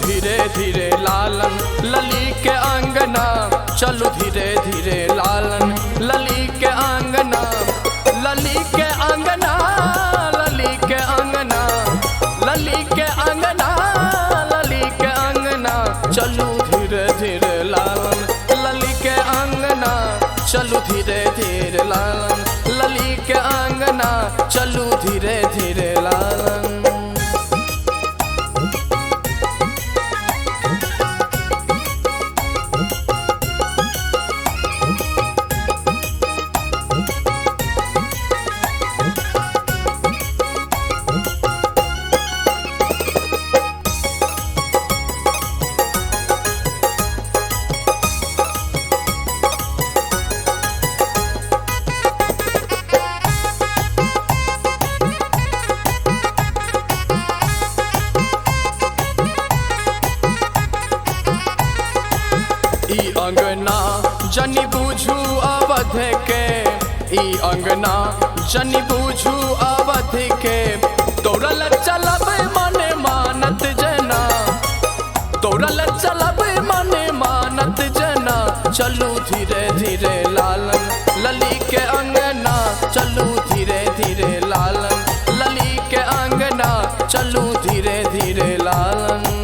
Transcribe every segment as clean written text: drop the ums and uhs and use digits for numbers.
धीरे धीरे लालन लली के आंगना, चलू धीरे धीरे लालन लली के आंगना, लली के आंगना, लली के आंगना, लली के आंगना, लली के आंगना, चलू धीरे धीरे लालन लली के आंगना, चलू धीरे धीरे लालन लली के आंगना, चलू धीरे धीरे लालन। ई अंगना जनी बूझू अवध के, ई अंगना जनी बूझू अवध के, तोरल चलब मने मानत जना, तोरल चलब मने मानत जना, चलू धीरे धीरे लालन लली के अंगना, चलू धीरे धीरे लालन लली के अंगना, चलू धीरे धीरे लालन।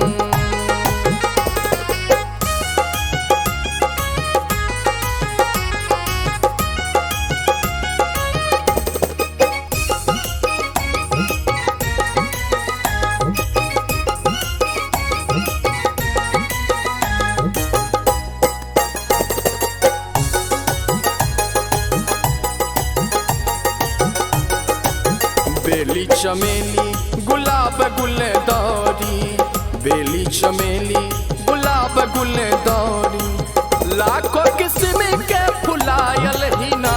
बेली चमेली गुलाब गुलदारी, बेली चमेली गुलाब गुलदारी, लाखों किस्म के फुलायल हिना,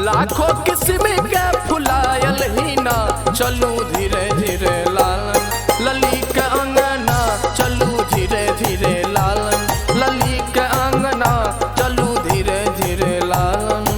लाखों किस्म के फुलायल हिना, चलू धीरे धीरे लालन लली के अंगना, चलू धीरे धीरे लालन लली के अंगना, चलू धीरे धीरे लालन।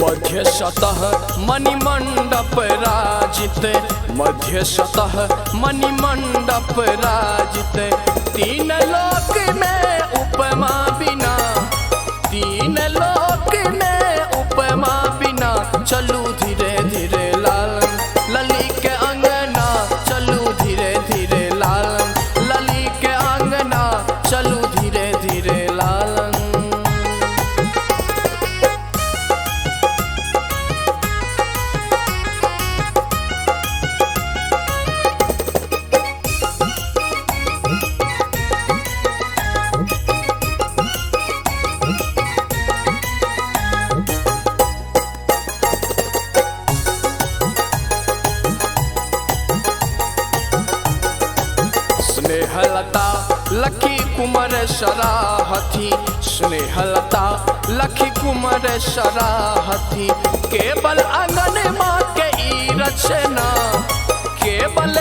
मध्य सतह मणिमंडप राजित, मध्य सतह मणिमंडप राजित, तीन लोक में उपमा बिना, तीन लोक में उपमा बिना, चलू धीरे धीरे लालन लली के अंगना, चलू धीरे धीरे लालन लली के अंगना, चलू धीरे धीरे लालन। स्नेहलता लखी कुमार सराहती, स्नेहलता लखी कुमार सराहती, केवल आंगन माँ के ई रचना, केवल